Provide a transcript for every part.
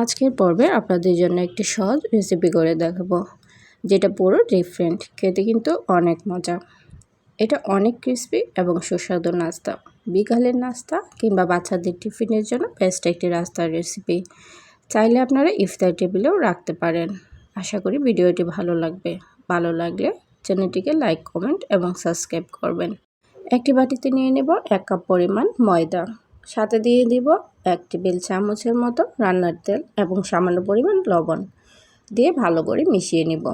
আজকের পর্বে আপনাদের জন্য একটি সহজ রেসিপি করে দেখাবো, যেটা পুরো ডিফারেন্ট, খেতে কিন্তু অনেক মজা। এটা অনেক ক্রিস্পি এবং সুস্বাদু নাস্তা, বিকালের নাস্তা কিংবা বাচ্চাদের টিফিনের জন্য বেস্ট একটি নাস্তার রেসিপি। চাইলে আপনারা ইফতার টেবিলেও রাখতে পারেন। আশা করি ভিডিওটি ভালো লাগবে। ভালো লাগলে চ্যানেলটিকে লাইক, কমেন্ট এবং সাবস্ক্রাইব করবেন। একটি বাটিতে নিয়ে নেব 1 কাপ পরিমাণ ময়দা, সাথে দিয়ে দিব 1 টেবিল চামচের মতো রান্নার তেল এবং সামান্য পরিমাণ লবণ দিয়ে ভালো করে মিশিয়ে নিব।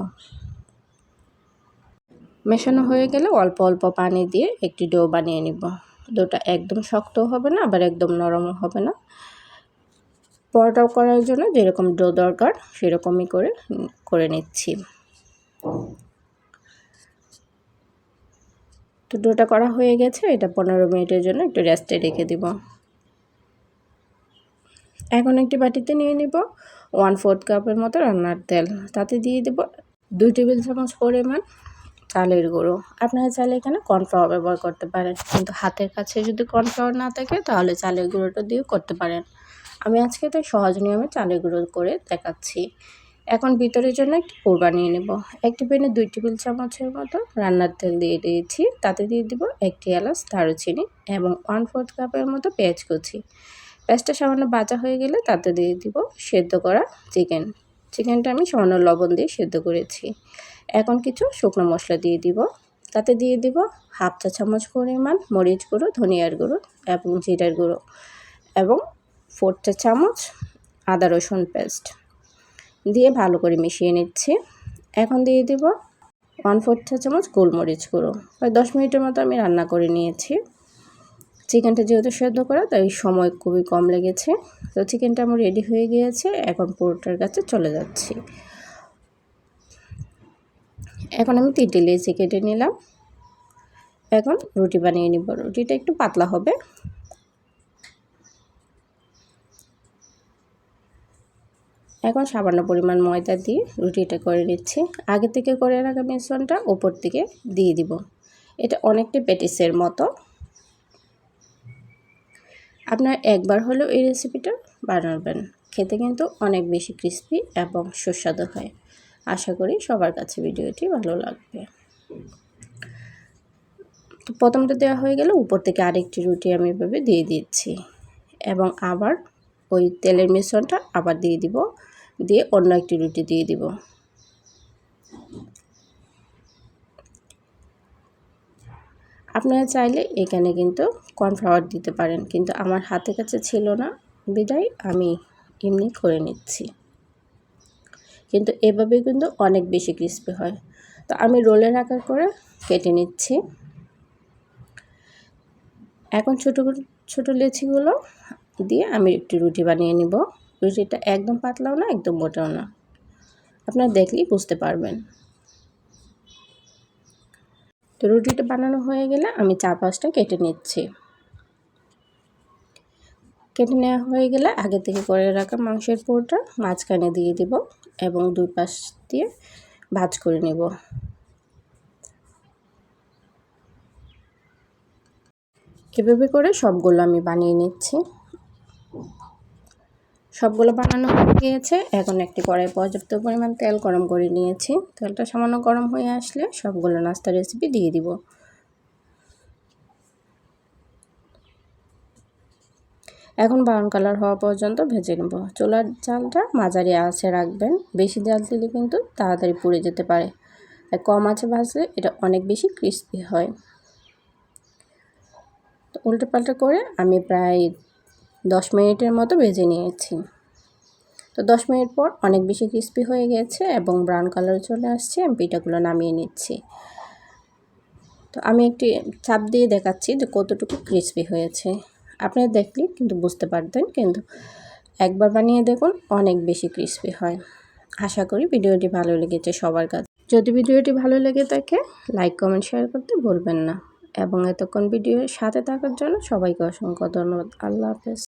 মেশানো হয়ে গেলে অল্প অল্প পানি দিয়ে একটি ডো বানিয়ে নিব। ডোটা একদম শক্তও হবে না, আবার একদম নরমও হবে না। পরোটা করার জন্য যেরকম ডো দরকার সেরকমই করে নিচ্ছি। তো ডোটা করা হয়ে গেছে, এটা 15 মিনিটের জন্য একটু রেস্টে রেখে দিব। এখন একটি বাটিতে নিয়ে নিব 1/4 কাপের মতো রান্নার তেল, তাতে দিয়ে দেব 2 টেবিল চামচ পরিমাণ চালের গুঁড়ো। আপনারা চাইলে এখানে কর্নফ্লাওয়ার ব্যবহার করতে পারেন, কিন্তু হাতের কাছে যদি কর্নফ্লাওয়ার না থাকে তাহলে চালের গুঁড়োটা দিয়েও করতে পারেন। আমি আজকে তাই সহজ নিয়মে চালের গুঁড়ো করে দেখাচ্ছি। এখন ভিতরের জন্য একটি পুর বানিয়ে নেব। একটি প্যানে 2 টেবিল চামচের মতো রান্নার তেল দিয়ে দিয়েছি, তাতে দিয়ে দিব 1টি এলাচ, দারুচিনি এবং 1/4 কাপের মতো পেঁয়াজ কুচি। পেঁয়াজটা সামান্য ভাজা হয়ে গেলে তাতে দিয়ে দিব সেদ্ধ করা চিকেনটা আমি সামান্য লবণ দিয়ে সেদ্ধ করেছি। এখন কিছু শুকনো মশলা দিয়ে দিব, তাতে দিয়ে দিব 1/2 চা চামচ পরিমাণ মরিচ গুঁড়ো, ধনিয়ার গুঁড়ো এবং জিরার গুঁড়ো এবং 4 চা চামচ আদা রসুন পেস্ট দিয়ে ভালো করে মিশিয়ে নিচ্ছি। এখন দিয়ে দিব 1/4 চা চামচ গোলমরিচ গুঁড়ো। প্রায় 10 মিনিটের মতো আমি রান্না করে নিয়েছি। চিকেনটা যেহেতু সেদ্ধ করা তাই সময় খুবই কম লেগেছে। তো চিকেনটা আমার রেডি হয়ে গিয়েছে, এখন পুরোটার কাছে চলে যাচ্ছি। এখন আমি 3টি লেচি কেটে নিলাম। এখন রুটি বানিয়ে নিব। রুটিটা একটু পাতলা হবে। এখন সামান্য পরিমাণ ময়দা দিয়ে রুটিটা করে নিচ্ছি। আগে থেকে করে রাখা মিশ্রণটা উপর থেকে দিয়ে দিব। এটা অনেকটা প্যাটিসের মতো। আপনারা একবার হলেও এই রেসিপিটা বানাবেন, খেতে কিন্তু অনেক বেশি ক্রিস্পি এবং সুস্বাদু হয়। আশা করি সবার কাছে ভিডিওটি ভালো লাগবে। তো প্রথমটা দেওয়া হয়ে গেলে উপর থেকে আরেকটি রুটি আমি এভাবে দিয়ে দিচ্ছি এবং আবার ওই তেলের মিশ্রণটা আবার দিয়ে দিব, দিয়ে অন্য একটি রুটি দিয়ে দিব। আপনারা চাইলে এখানে কিন্তু কর্নফ্লাওয়ার দিতে পারেন, কিন্তু আমার হাতের কাছে ছিল না বিধায় আমি এমনি করে নিচ্ছি। কিন্তু এভাবে কিন্তু অনেক বেশি ক্রিস্পি হয়। তো আমি রোলের আকার করে কেটে নিচ্ছি। এখন ছোট ছোট লেচিগুলো দিয়ে আমি একটি রুটি বানিয়ে নিব। রুটিটা একদম পাতলাও না, একদম মোটাও না, আপনারা দেখলেই বুঝতে পারবেন। তো রুটিটা বানানো হয়ে গেলে আমি 4-5টা কেটে নিচ্ছি। কেটে নেওয়া হয়ে গেলে আগে থেকে করে রাখা মাংসের পুরটা মাঝখানে দিয়ে দিব এবং 2 পাশ দিয়ে ভাঁজ করে নেব। এভাবে করে সবগুলো আমি বানিয়ে নিচ্ছি। সবগুলো বানানো হয়ে গিয়েছে। এখন একটি কড়াই পর্যাপ্ত পরিমাণ তেল গরম করে নিয়েছি। তেলটা সামান্য গরম হয়ে আসলে সবগুলো নাস্তা রেসিপি দিয়ে দিব। এখন ব্রাউন কালার হওয়া পর্যন্ত ভেজে নেব। চুলার জালটা মাঝারি আঁচে রাখবেন, বেশি জাল দিলে কিন্তু তাড়াতাড়ি পুড়ে যেতে পারে। আর কম আঁচে ভাজলে এটা অনেক বেশি ক্রিস্পি হয়। তো উল্টো পাল্টা করে আমি প্রায় 10 মিনিটের মতো ভেজে নিয়েছি। তো 10 মিনিট পর অনেক বেশি ক্রিস্পি হয়ে গেছে এবং ব্রাউন কালার চলে আসছে। আমি পিঠাগুলো নামিয়ে নিচ্ছি। তো আমি একটি চাপ দিয়ে দেখাচ্ছি যে কতটুকু ক্রিস্পি হয়েছে। আপনারা দেখলে কিন্তু বুঝতে পারতেন, কিন্তু একবার বানিয়ে দেখুন, অনেক বেশি ক্রিস্পি হয়। আশা করি ভিডিওটি ভালো লেগেছে সবার কাছে। যদি ভিডিওটি ভালো লেগে থাকে লাইক, কমেন্ট, শেয়ার করতে ভুলবেন না এবং এতক্ষণ ভিডিওর সাথে থাকার জন্য সবাইকে অসংখ্য ধন্যবাদ। আল্লাহ হাফেজ।